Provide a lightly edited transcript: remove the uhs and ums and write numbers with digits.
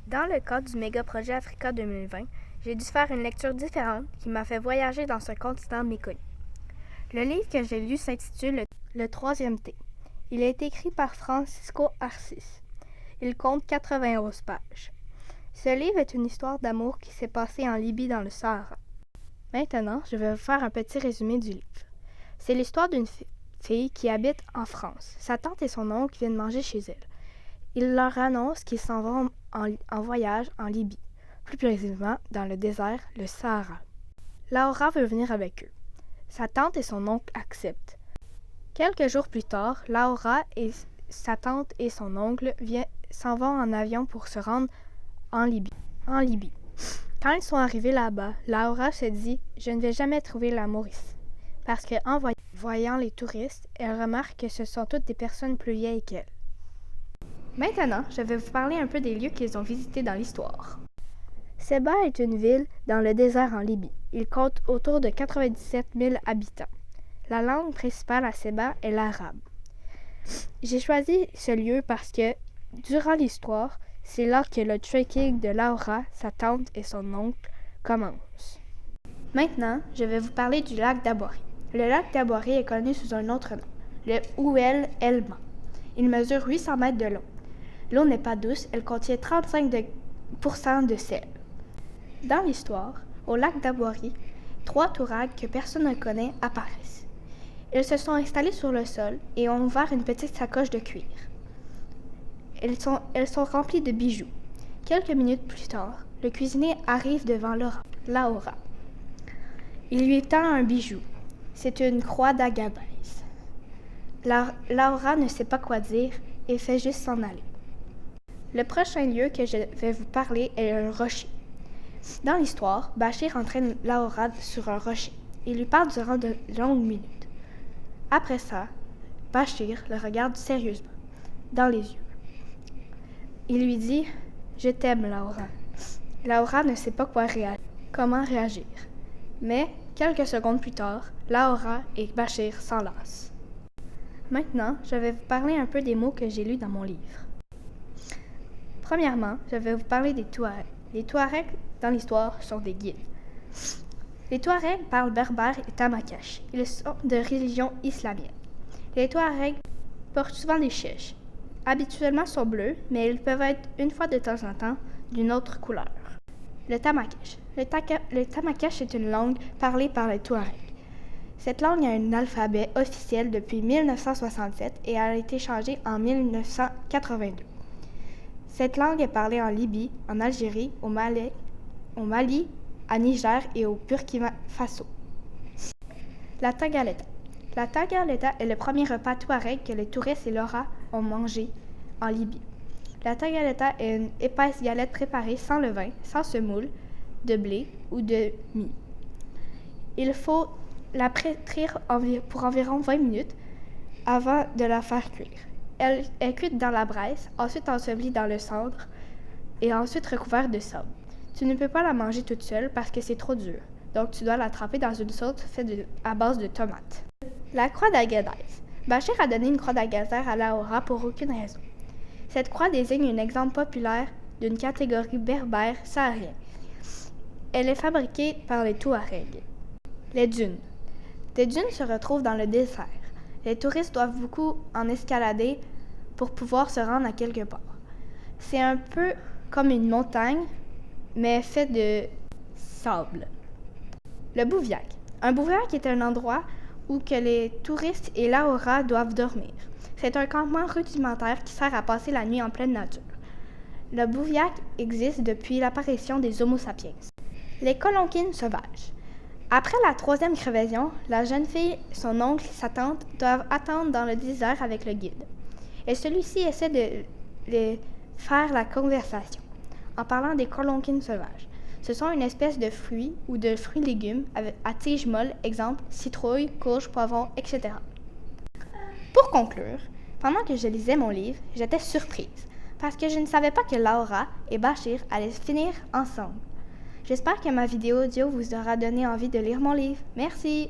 Dans le cadre du méga-projet Africa 2020, j'ai dû faire une lecture différente qui m'a fait voyager dans ce continent méconnu. Le livre que j'ai lu s'intitule Le troisième thé. Il a été écrit par Francisco Arcis. Il compte 91 pages. Ce livre est une histoire d'amour qui s'est passée en Libye dans le Sahara. Maintenant, je vais vous faire un petit résumé du livre. C'est l'histoire d'une fille qui habite en France. Sa tante et son oncle viennent manger chez elle. Ils leur annoncent qu'ils s'en vont en voyage en Libye, plus précisément dans le désert, le Sahara. Laura veut venir avec eux. Sa tante et son oncle acceptent. Quelques jours plus tard, Laura et sa tante et son oncle s'en vont en avion pour se rendre en Libye. Quand ils sont arrivés là-bas, Laura se dit « Je ne vais jamais trouver l'amour ici ». Parce qu'en voyant les touristes, elle remarque que ce sont toutes des personnes plus vieilles qu'elle. Maintenant, je vais vous parler un peu des lieux qu'ils ont visités dans l'histoire. Sebha est une ville dans le désert en Libye. Il compte autour de 97 000 habitants. La langue principale à Sebha est l'arabe. J'ai choisi ce lieu parce que, durant l'histoire, c'est là que le trekking de Laura, sa tante et son oncle commence. Maintenant, je vais vous parler du lac d'Abouari. Le lac d'Abouari est connu sous un autre nom, le Oued El-Ma. Il mesure 800 mètres de long. L'eau n'est pas douce, elle contient 35% de sel. Dans l'histoire, au lac d'Abouari, 3 tourags que personne ne connaît apparaissent. Ils se sont installés sur le sol et ont ouvert une petite sacoche de cuir. Elles sont remplies de bijoux. Quelques minutes plus tard, le cuisinier arrive devant Laura. Il lui tend un bijou. C'est une croix d'Agabès. Laura ne sait pas quoi dire et fait juste s'en aller. Le prochain lieu que je vais vous parler est un rocher. Dans l'histoire, Bachir entraîne Laura sur un rocher. Il lui parle durant de longues minutes. Après ça, Bachir le regarde sérieusement, dans les yeux. Il lui dit « Je t'aime, Laura ». Laura ne sait pas comment réagir. Mais, quelques secondes plus tard, Laura et Bachir s'enlacent. Maintenant, je vais vous parler un peu des mots que j'ai lus dans mon livre. Premièrement, je vais vous parler des Touaregs. Les Touaregs, dans l'histoire, sont des guides. Les Touaregs parlent berbère et tamakache. Ils sont de religion islamienne. Les Touaregs portent souvent des chiches. Habituellement sont bleus, mais ils peuvent être, une fois de temps en temps, d'une autre couleur. Le tamakache. Le tamakache est une langue parlée par les Touaregs. Cette langue a un alphabet officiel depuis 1967 et a été changée en 1982. Cette langue est parlée en Libye, en Algérie, au Mali, à Niger et au Burkina Faso. La tagaleta. La tagaleta est le premier repas touareg que les touristes et Laura ont mangé en Libye. La tagaleta est une épaisse galette préparée sans levain, sans semoule, de blé ou de mie. Il faut la pétrir pour environ 20 minutes avant de la faire cuire. Elle est cuite dans la braise, ensuite ensevelie dans le cendre et ensuite recouverte de sable. Tu ne peux pas la manger toute seule parce que c'est trop dur, donc tu dois la tremper dans une sauce faite à base de tomates. La croix d'Agadez. Bachir a donné une croix d'Agadez à Laura pour aucune raison. Cette croix désigne un exemple populaire d'une catégorie berbère saharienne. Elle est fabriquée par les Touaregs. Les dunes. Des dunes se retrouvent dans le désert. Les touristes doivent beaucoup en escalader pour pouvoir se rendre à quelque part. C'est un peu comme une montagne, mais fait de sable. Le bouviac. Un bouviac est un endroit où que les touristes et Laura doivent dormir. C'est un campement rudimentaire qui sert à passer la nuit en pleine nature. Le bouviac existe depuis l'apparition des Homo sapiens. Les colonkines sauvages. Après la 3e crevaison, la jeune fille, son oncle et sa tante doivent attendre dans le désert avec le guide. Et celui-ci essaie de faire la conversation en parlant des colonkines sauvages. Ce sont une espèce de fruits ou de fruits-légumes à tiges molles, exemple citrouille, courge, poivron, etc. Pour conclure, pendant que je lisais mon livre, j'étais surprise parce que je ne savais pas que Laura et Bachir allaient finir ensemble. J'espère que ma vidéo audio vous aura donné envie de lire mon livre. Merci!